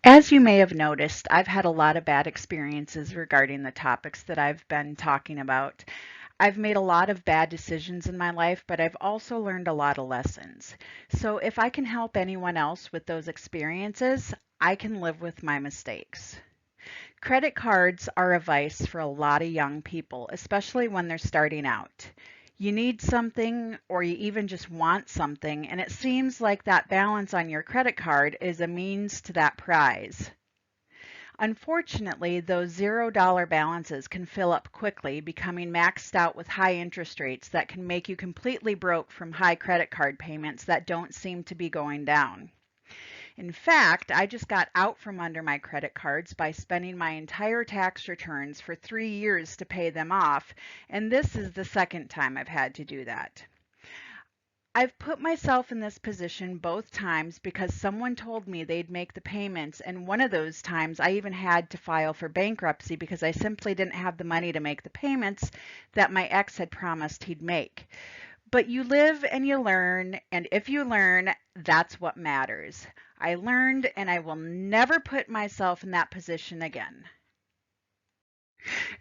As you may have noticed, I've had a lot of bad experiences regarding the topics that I've been talking about. I've made a lot of bad decisions in my life, but I've also learned a lot of lessons. So if I can help anyone else with those experiences, I can live with my mistakes. Credit cards are a vice for a lot of young people, especially when they're starting out. You need something or you even just want something, and it seems like that balance on your credit card is a means to that prize. Unfortunately, those $0 balances can fill up quickly, becoming maxed out with high interest rates that can make you completely broke from high credit card payments that don't seem to be going down. In fact, I just got out from under my credit cards by spending my entire tax returns for 3 years to pay them off, and this is the second time I've had to do that. I've put myself in this position both times because someone told me they'd make the payments, and one of those times I even had to file for bankruptcy because I simply didn't have the money to make the payments that my ex had promised he'd make. But you live and you learn, and if you learn, that's what matters. I learned, and I will never put myself in that position again.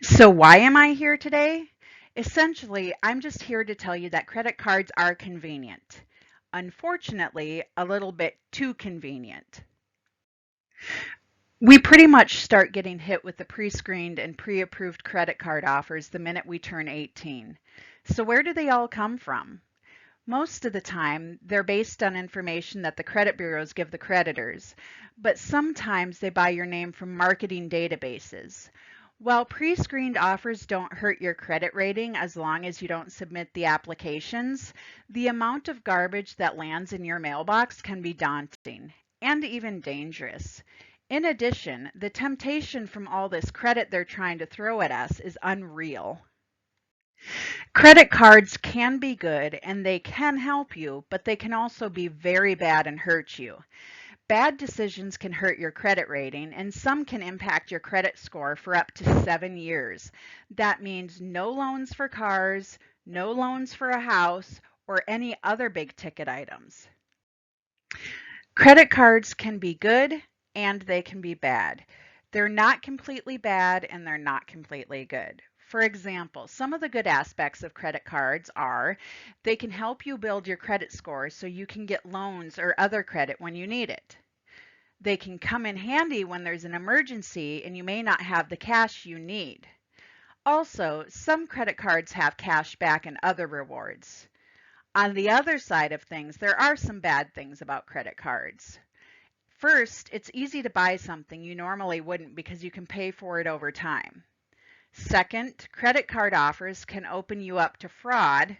So, why am I here today? Essentially, I'm just here to tell you that credit cards are convenient. Unfortunately, a little bit too convenient. We pretty much start getting hit with the pre-screened and pre-approved credit card offers the minute we turn 18. So where do they all come from? Most of the time, they're based on information that the credit bureaus give the creditors, but sometimes they buy your name from marketing databases. While pre-screened offers don't hurt your credit rating as long as you don't submit the applications, the amount of garbage that lands in your mailbox can be daunting and even dangerous. In addition, the temptation from all this credit they're trying to throw at us is unreal. Credit cards can be good and they can help you, but they can also be very bad and hurt you. Bad decisions can hurt your credit rating, and some can impact your credit score for up to 7 years. That means no loans for cars, no loans for a house, or any other big ticket items. Credit cards can be good and they can be bad. They're not completely bad and they're not completely good. For example, some of the good aspects of credit cards are they can help you build your credit score so you can get loans or other credit when you need it. They can come in handy when there's an emergency and you may not have the cash you need. Also, some credit cards have cash back and other rewards. On the other side of things, there are some bad things about credit cards. First, it's easy to buy something you normally wouldn't because you can pay for it over time. Second, credit card offers can open you up to fraud.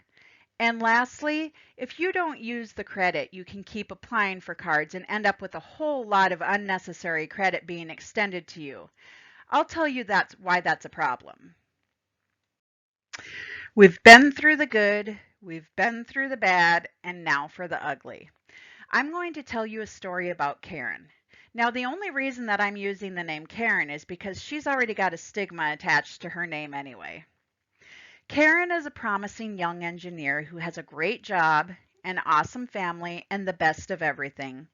And lastly, if you don't use the credit, you can keep applying for cards and end up with a whole lot of unnecessary credit being extended to you. I'll tell you that's why that's a problem. We've been through the good, we've been through the bad, and now for the ugly. I'm going to tell you a story about Karen. Now, the only reason that I'm using the name Karen is because she's already got a stigma attached to her name anyway. Karen is a promising young engineer who has a great job, an awesome family, and the best of everything.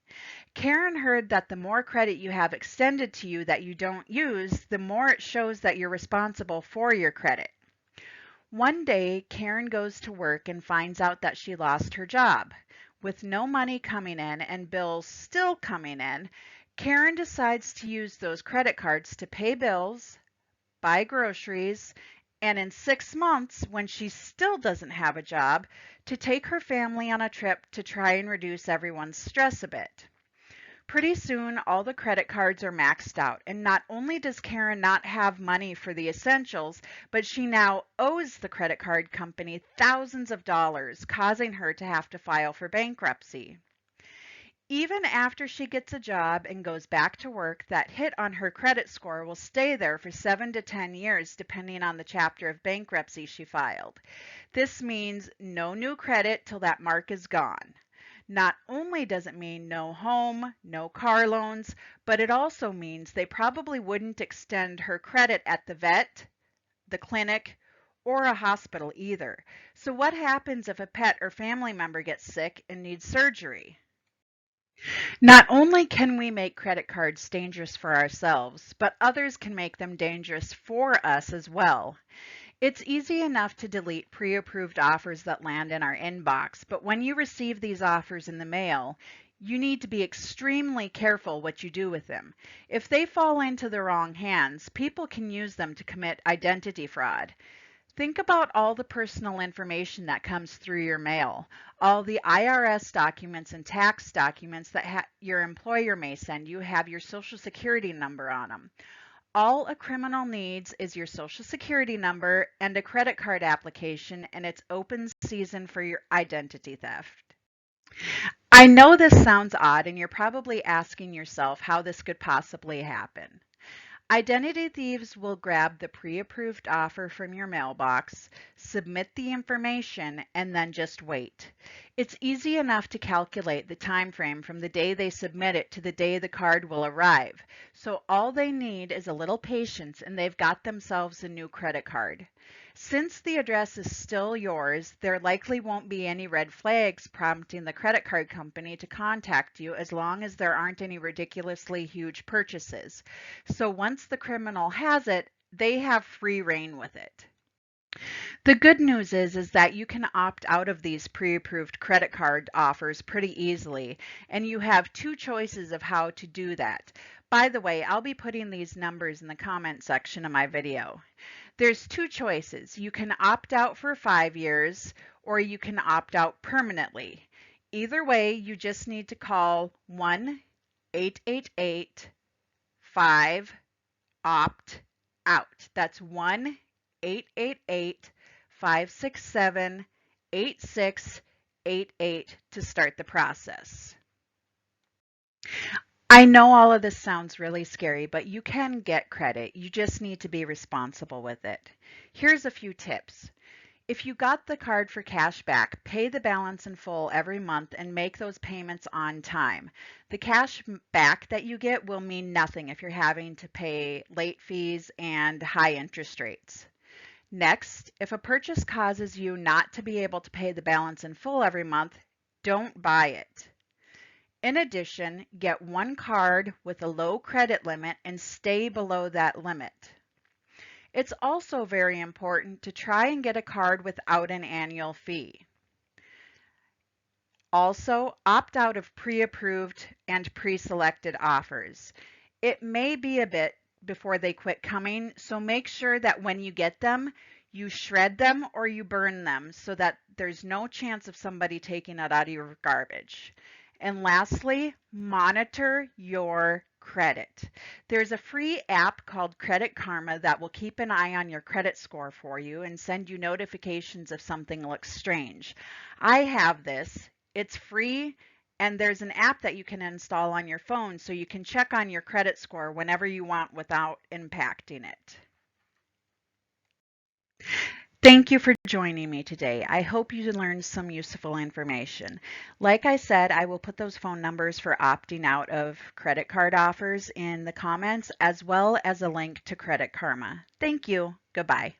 Karen heard that the more credit you have extended to you that you don't use, the more it shows that you're responsible for your credit. One day, Karen goes to work and finds out that she lost her job. With no money coming in and bills still coming in, Karen decides to use those credit cards to pay bills, buy groceries, and in 6 months, when she still doesn't have a job, to take her family on a trip to try and reduce everyone's stress a bit. Pretty soon, all the credit cards are maxed out, and not only does Karen not have money for the essentials, but she now owes the credit card company thousands of dollars, causing her to have to file for bankruptcy. Even after she gets a job and goes back to work, that hit on her credit score will stay there for 7 to 10 years, depending on the chapter of bankruptcy she filed. This means no new credit till that mark is gone. Not only does it mean no home, no car loans, but it also means they probably wouldn't extend her credit at the vet, the clinic, or a hospital either. So what happens if a pet or family member gets sick and needs surgery? Not only can we make credit cards dangerous for ourselves, but others can make them dangerous for us as well. It's easy enough to delete pre-approved offers that land in our inbox, but when you receive these offers in the mail, you need to be extremely careful what you do with them. If they fall into the wrong hands, people can use them to commit identity fraud. Think about all the personal information that comes through your mail, all the IRS documents and tax documents that your employer may send you have your social security number on them. All a criminal needs is your social security number and a credit card application, and it's open season for your identity theft. I know this sounds odd, and you're probably asking yourself how this could possibly happen. Identity thieves will grab the pre-approved offer from your mailbox, submit the information, and then just wait. It's easy enough to calculate the time frame from the day they submit it to the day the card will arrive. So all they need is a little patience and they've got themselves a new credit card. Since the address is still yours, there likely won't be any red flags prompting the credit card company to contact you as long as there aren't any ridiculously huge purchases. So once the criminal has it, they have free rein with it. The good news is that you can opt out of these pre-approved credit card offers pretty easily, and you have two choices of how to do that. By the way, I'll be putting these numbers in the comment section of my video. There's two choices. You can opt out for 5 years or you can opt out permanently. Either way, you just need to call 1-888-5-OPT-OUT. That's 1-888-567-8688 to start the process. I know all of this sounds really scary, but you can get credit. You just need to be responsible with it. Here's a few tips. If you got the card for cash back, pay the balance in full every month and make those payments on time. The cash back that you get will mean nothing if you're having to pay late fees and high interest rates. Next, if a purchase causes you not to be able to pay the balance in full every month, don't buy it. In addition, get one card with a low credit limit and stay below that limit. It's also very important to try and get a card without an annual fee. Also, opt out of pre-approved and pre-selected offers. It may be a bit before they quit coming, so make sure that when you get them, you shred them or you burn them so that there's no chance of somebody taking it out of your garbage. And lastly, monitor your credit. There's a free app called Credit Karma that will keep an eye on your credit score for you and send you notifications if something looks strange. I have this. It's free, and there's an app that you can install on your phone so you can check on your credit score whenever you want without impacting it. Thank you for joining me today. I hope you learned some useful information. Like I said, I will put those phone numbers for opting out of credit card offers in the comments, as well as a link to Credit Karma. Thank you. Goodbye.